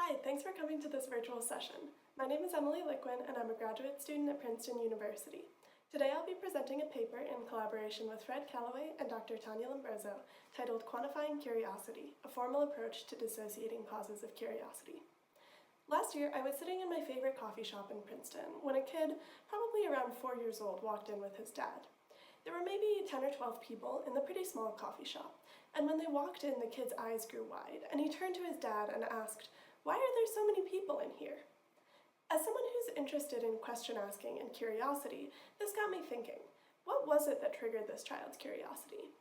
Hi, thanks for coming to this virtual session. My name is Emily Liquin and I'm a graduate student at Princeton University. Today I'll be presenting a paper in collaboration with Fred Callaway and Dr. Tanya Lombroso titled Quantifying Curiosity, a formal approach to dissociating causes of curiosity. Last year, I was sitting in my favorite coffee shop in Princeton when a kid, probably around 4 years old, walked in with his dad. There were maybe 10 or 12 people in the pretty small coffee shop, and when they walked in, the kid's eyes grew wide, and he turned to his dad and asked, "Why are there so many people in here?" As someone who's interested in question asking and curiosity, this got me thinking, what was it that triggered this child's curiosity?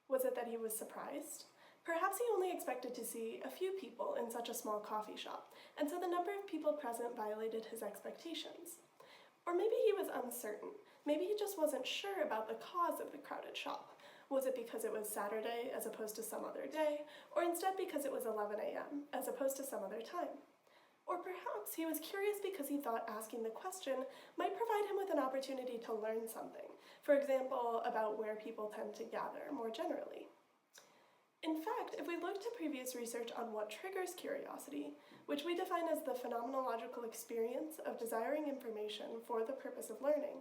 Was it that he was surprised? Perhaps he only expected to see a few people in such a small coffee shop, and so the number of people present violated his expectations. Or maybe he was uncertain. Maybe he just wasn't sure about the cause of the crowded shop. Was it because it was Saturday as opposed to some other day, or instead because it was 11 a.m. as opposed to some other time? Or perhaps he was curious because he thought asking the question might provide him with an opportunity to learn something, for example, about where people tend to gather more generally. In fact, if we look to previous research on what triggers curiosity, which we define as the phenomenological experience of desiring information for the purpose of learning,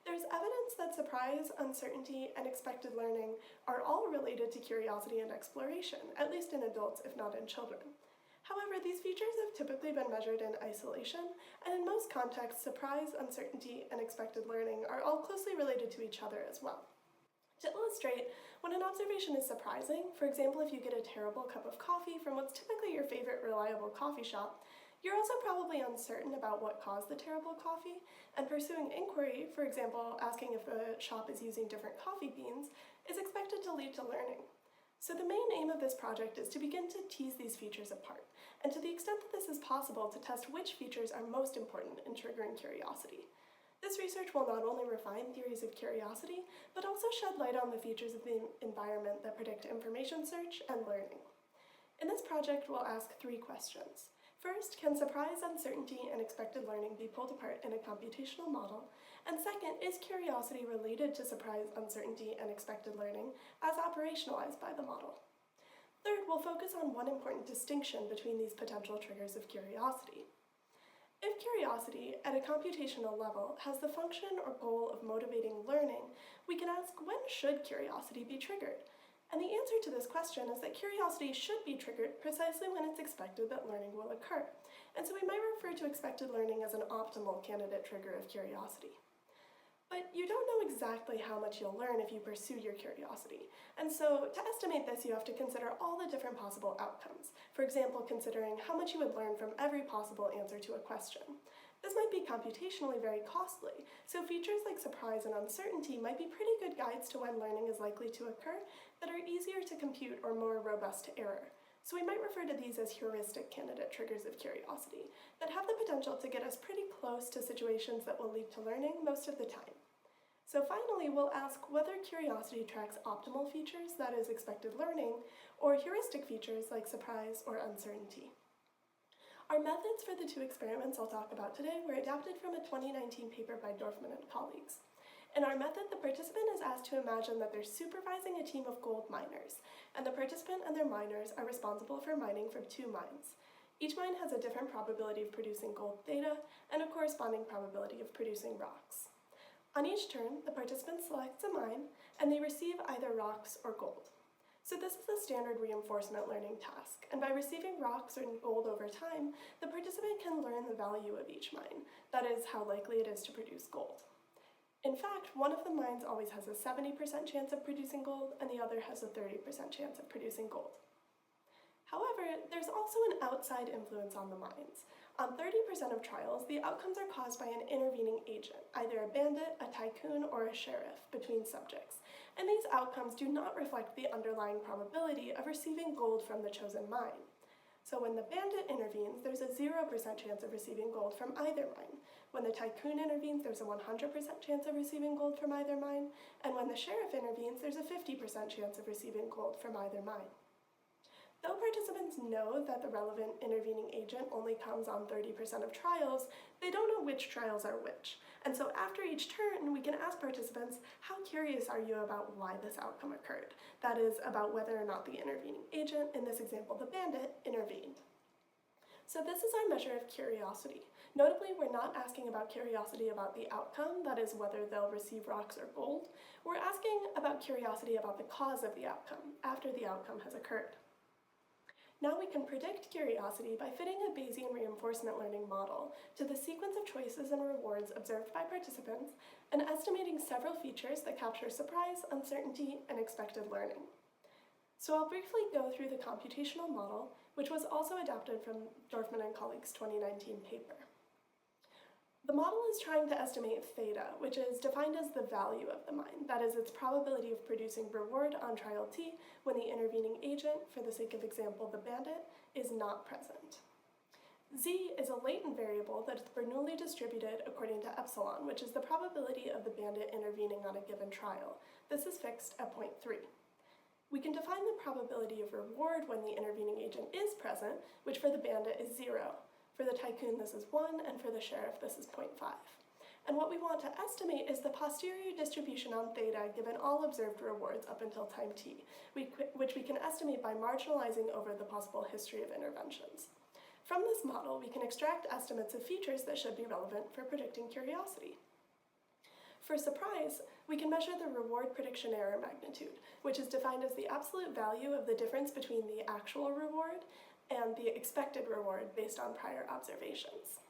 there's evidence that surprise, uncertainty, and expected learning are all related to curiosity and exploration, at least in adults, if not in children. However, these features have typically been measured in isolation, and in most contexts, surprise, uncertainty, and expected learning are all closely related to each other as well. To illustrate, when an observation is surprising, for example if you get a terrible cup of coffee from what's typically your favorite reliable coffee shop, you're also probably uncertain about what caused the terrible coffee, and pursuing inquiry, for example asking if the shop is using different coffee beans, is expected to lead to learning. So the main aim of this project is to begin to tease these features apart, and to the extent that this is possible, to test which features are most important in triggering curiosity. This research will not only refine theories of curiosity, but also shed light on the features of the environment that predict information search and learning. In this project, we'll ask 3 questions. First, can surprise, uncertainty, and expected learning be pulled apart in a computational model? And second, is curiosity related to surprise, uncertainty, and expected learning as operationalized by the model? Third, we'll focus on one important distinction between these potential triggers of curiosity. If curiosity, at a computational level, has the function or goal of motivating learning, we can ask, when should curiosity be triggered? And the answer to this question is that curiosity should be triggered precisely when it's expected that learning will occur. And so we might refer to expected learning as an optimal candidate trigger of curiosity. But you don't know exactly how much you'll learn if you pursue your curiosity. And so to estimate this, you have to consider all the different possible outcomes. For example, considering how much you would learn from every possible answer to a question. This might be computationally very costly, so features like surprise and uncertainty might be pretty good guides to when learning is likely to occur that are easier to compute or more robust to error. So we might refer to these as heuristic candidate triggers of curiosity that have the potential to get us pretty close to situations that will lead to learning most of the time. So finally, we'll ask whether curiosity tracks optimal features, that is expected learning, or heuristic features like surprise or uncertainty. Our methods for the 2 experiments I'll talk about today were adapted from a 2019 paper by Dorfman and colleagues. In our method, the participant is asked to imagine that they're supervising a team of gold miners, and the participant and their miners are responsible for mining from 2 mines. Each mine has a different probability of producing gold theta and a corresponding probability of producing rocks. On each turn, the participant selects a mine, and they receive either rocks or gold. So this is a standard reinforcement learning task, and by receiving rocks or gold over time, the participant can learn the value of each mine, that is, how likely it is to produce gold. In fact, one of the mines always has a 70% chance of producing gold, and the other has a 30% chance of producing gold. However, there's also an outside influence on the mines. On 30% of trials, the outcomes are caused by an intervening agent, either a bandit, a tycoon, or a sheriff, between subjects, and these outcomes do not reflect the underlying probability of receiving gold from the chosen mine. So when the bandit intervenes, there's a 0% chance of receiving gold from either mine. When the tycoon intervenes, there's a 100% chance of receiving gold from either mine, and when the sheriff intervenes, there's a 50% chance of receiving gold from either mine. Though participants know that the relevant intervening agent only comes on 30% of trials, they don't know which trials are which. And so after each turn, we can ask participants, how curious are you about why this outcome occurred? That is, about whether or not the intervening agent, in this example the bandit, intervened. So this is our measure of curiosity. Notably, we're not asking about curiosity about the outcome, that is whether they'll receive rocks or gold. We're asking about curiosity about the cause of the outcome, after the outcome has occurred. Now we can predict curiosity by fitting a Bayesian reinforcement learning model to the sequence of choices and rewards observed by participants and estimating several features that capture surprise, uncertainty, and expected learning. So I'll briefly go through the computational model, which was also adapted from Dorfman and colleagues' 2019 paper. The model is trying to estimate theta, which is defined as the value of the mine, that is, its probability of producing reward on trial T when the intervening agent, for the sake of example the bandit, is not present. Z is a latent variable that is Bernoulli distributed according to epsilon, which is the probability of the bandit intervening on a given trial. This is fixed at 0.3. We can define the probability of reward when the intervening agent is present, which for the bandit is 0. For the tycoon, this is 1, and for the sheriff, this is 0.5. And what we want to estimate is the posterior distribution on theta given all observed rewards up until time t, which we can estimate by marginalizing over the possible history of interventions. From this model, we can extract estimates of features that should be relevant for predicting curiosity. For surprise, we can measure the reward prediction error magnitude, which is defined as the absolute value of the difference between the actual reward and the expected reward based on prior observations.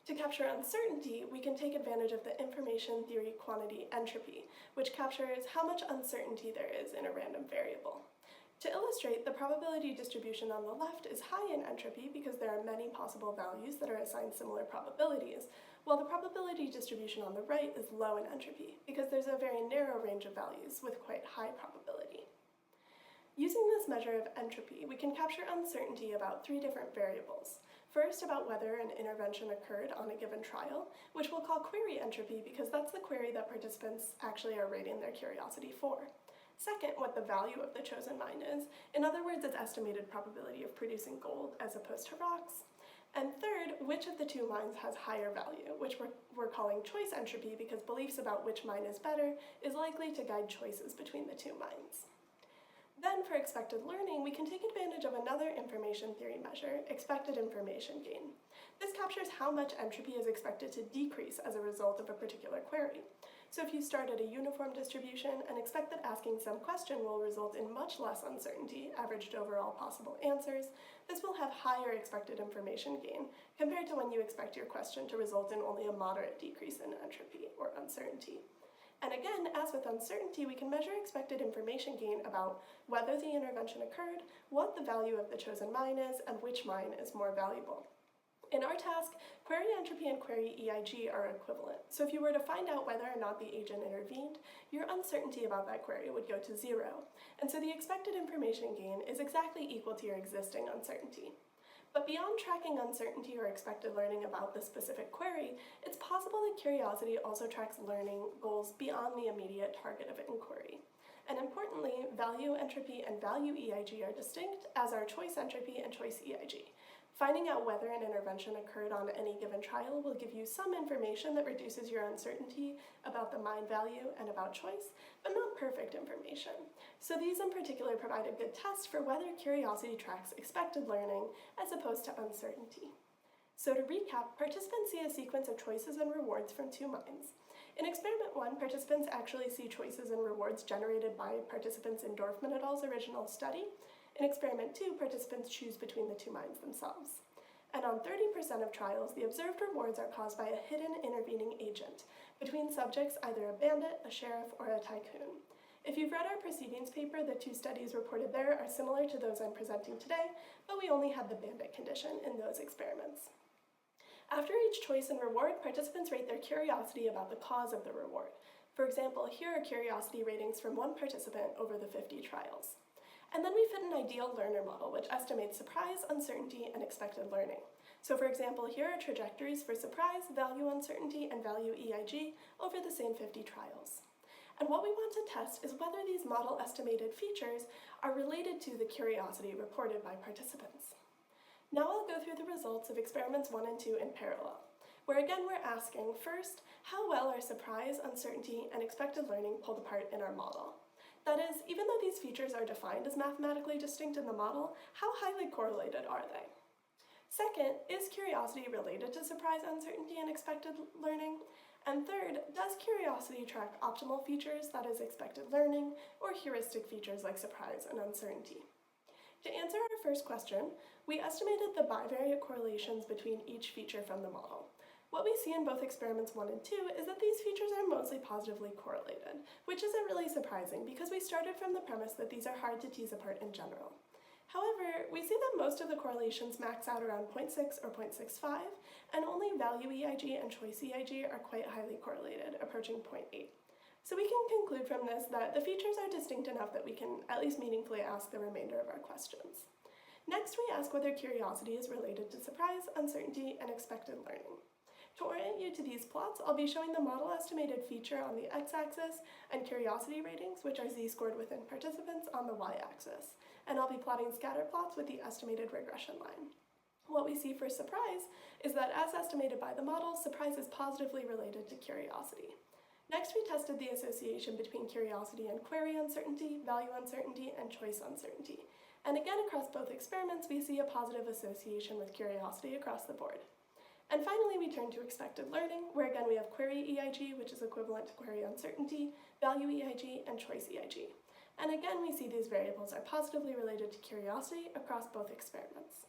To capture uncertainty, we can take advantage of the information theory quantity entropy, which captures how much uncertainty there is in a random variable. To illustrate, the probability distribution on the left is high in entropy because there are many possible values that are assigned similar probabilities, while the probability distribution on the right is low in entropy because there's a very narrow range of values with quite high probability. Using this measure of entropy, we can capture uncertainty about 3 different variables. First, about whether an intervention occurred on a given trial, which we'll call query entropy because that's the query that participants actually are rating their curiosity for. Second, what the value of the chosen mine is. In other words, its estimated probability of producing gold as opposed to rocks. And third, which of the 2 mines has higher value, which we're calling choice entropy because beliefs about which mine is better is likely to guide choices between the 2 mines. Then, for expected learning, we can take advantage of another information theory measure, expected information gain. This captures how much entropy is expected to decrease as a result of a particular query. So if you start at a uniform distribution and expect that asking some question will result in much less uncertainty, averaged over all possible answers, this will have higher expected information gain compared to when you expect your question to result in only a moderate decrease in entropy or uncertainty. And again, as with uncertainty, we can measure expected information gain about whether the intervention occurred, what the value of the chosen mine is, and which mine is more valuable. In our task, query entropy and query EIG are equivalent. So if you were to find out whether or not the agent intervened, your uncertainty about that query would go to 0. And so the expected information gain is exactly equal to your existing uncertainty. But beyond tracking uncertainty or expected learning about the specific query, it's possible that curiosity also tracks learning goals beyond the immediate target of inquiry. And importantly, value entropy and value EIG are distinct, as are choice entropy and choice EIG. Finding out whether an intervention occurred on any given trial will give you some information that reduces your uncertainty about the mine value and about choice, but not perfect information. So these in particular provide a good test for whether curiosity tracks expected learning as opposed to uncertainty. So to recap, participants see a sequence of choices and rewards from 2 mines. In experiment 1, participants actually see choices and rewards generated by participants in Dorfman et al.'s original study. In experiment 2, participants choose between the 2 mines themselves. And on 30% of trials, the observed rewards are caused by a hidden intervening agent between subjects, either a bandit, a sheriff, or a tycoon. If you've read our proceedings paper, the 2 studies reported there are similar to those I'm presenting today, but we only had the bandit condition in those experiments. After each choice and reward, participants rate their curiosity about the cause of the reward. For example, here are curiosity ratings from 1 participant over the 50 trials. And then we fit an ideal learner model, which estimates surprise, uncertainty, and expected learning. So for example, here are trajectories for surprise, value uncertainty, and value EIG over the same 50 trials. And what we want to test is whether these model estimated features are related to the curiosity reported by participants. Now I'll go through the results of experiments 1 and 2 in parallel, where again we're asking, first, how well are surprise, uncertainty, and expected learning pulled apart in our model? That is, even though these features are defined as mathematically distinct in the model, how highly correlated are they? Second, is curiosity related to surprise, uncertainty, and expected learning? And third, does curiosity track optimal features, that is expected learning, or heuristic features like surprise and uncertainty? To answer our first question, we estimated the bivariate correlations between each feature from the model. What we see in both experiments 1 and 2 is that these features are mostly positively correlated, which isn't really surprising because we started from the premise that these are hard to tease apart in general. However, we see that most of the correlations max out around 0.6 or 0.65, and only value EIG and choice EIG are quite highly correlated, approaching 0.8. So we can conclude from this that the features are distinct enough that we can at least meaningfully ask the remainder of our questions. Next, we ask whether curiosity is related to surprise, uncertainty, and expected learning. To orient you to these plots, I'll be showing the model estimated feature on the x-axis and curiosity ratings, which are z-scored within participants, on the y-axis. And I'll be plotting scatter plots with the estimated regression line. What we see for surprise is that, as estimated by the model, surprise is positively related to curiosity. Next, we tested the association between curiosity and query uncertainty, value uncertainty, and choice uncertainty. And again, across both experiments, we see a positive association with curiosity across the board. And finally, we turn to expected learning, where again we have query EIG, which is equivalent to query uncertainty, value EIG, and choice EIG. And again, we see these variables are positively related to curiosity across both experiments.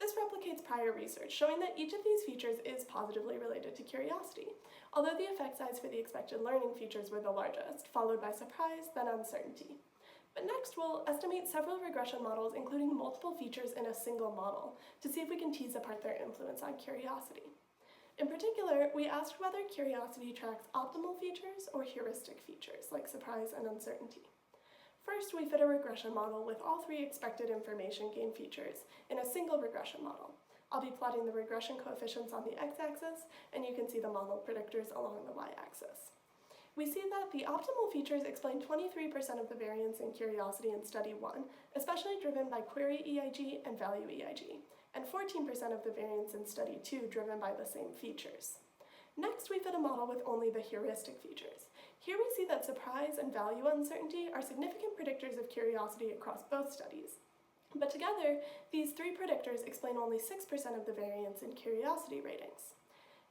This replicates prior research, showing that each of these features is positively related to curiosity, although the effect size for the expected learning features were the largest, followed by surprise, then uncertainty. But next, we'll estimate several regression models, including multiple features in a single model, to see if we can tease apart their influence on curiosity. In particular, we asked whether curiosity tracks optimal features or heuristic features, like surprise and uncertainty. First, we fit a regression model with all 3 expected information gain features in a single regression model. I'll be plotting the regression coefficients on the x-axis, and you can see the model predictors along the y-axis. We see that the optimal features explain 23% of the variance in curiosity in study 1, especially driven by query EIG and value EIG, and 14% of the variance in study 2 driven by the same features. Next, we fit a model with only the heuristic features. Here we see that surprise and value uncertainty are significant predictors of curiosity across both studies. But together, these 3 predictors explain only 6% of the variance in curiosity ratings.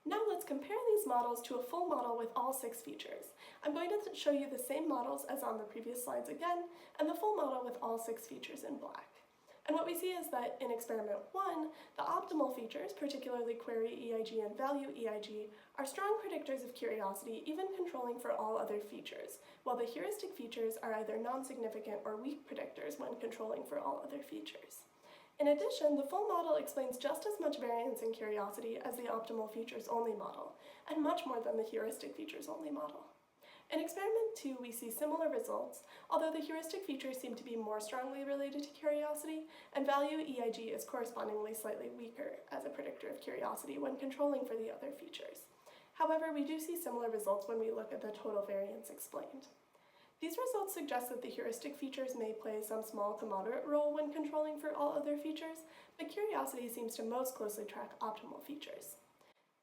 Now let's compare these models to a full model with all 6 features. I'm going to show you the same models as on the previous slides again, and the full model with all 6 features in black. And what we see is that in experiment 1, the optimal features, particularly query EIG and value EIG, are strong predictors of curiosity, even controlling for all other features, while the heuristic features are either non-significant or weak predictors when controlling for all other features. In addition, the full model explains just as much variance in curiosity as the optimal features only model, and much more than the heuristic features only model. In experiment 2, we see similar results, although the heuristic features seem to be more strongly related to curiosity, and value EIG is correspondingly slightly weaker as a predictor of curiosity when controlling for the other features. However, we do see similar results when we look at the total variance explained. These results suggest that the heuristic features may play some small to moderate role when controlling for all other features, but curiosity seems to most closely track optimal features.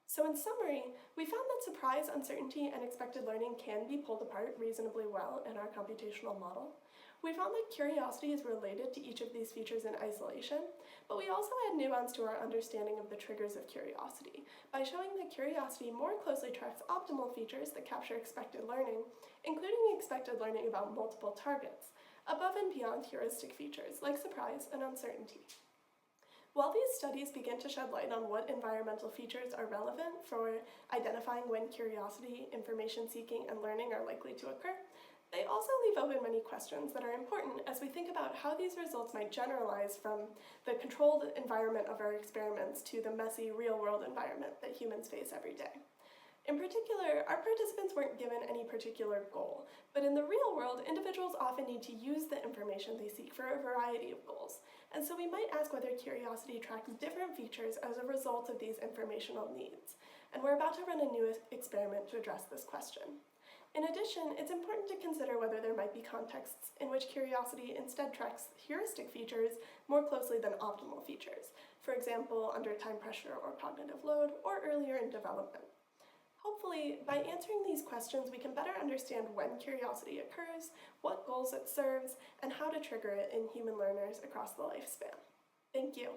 So in summary, we found that surprise, uncertainty, and expected learning can be pulled apart reasonably well in our computational model. We found that curiosity is related to each of these features in isolation, but we also add nuance to our understanding of the triggers of curiosity by showing that curiosity more closely tracks optimal features that capture expected learning, including expected learning about multiple targets, above and beyond heuristic features like surprise and uncertainty. While these studies begin to shed light on what environmental features are relevant for identifying when curiosity, information seeking, and learning are likely to occur, they also leave open many questions that are important as we think about how these results might generalize from the controlled environment of our experiments to the messy, real-world environment that humans face every day. In particular, our participants weren't given any particular goal, but in the real world, individuals often need to use the information they seek for a variety of goals, and so we might ask whether curiosity tracks different features as a result of these informational needs, and we're about to run a new experiment to address this question. In addition, it's important to consider whether there might be contexts in which curiosity instead tracks heuristic features more closely than optimal features, for example, under time pressure or cognitive load, or earlier in development. Hopefully, by answering these questions, we can better understand when curiosity occurs, what goals it serves, and how to trigger it in human learners across the lifespan. Thank you.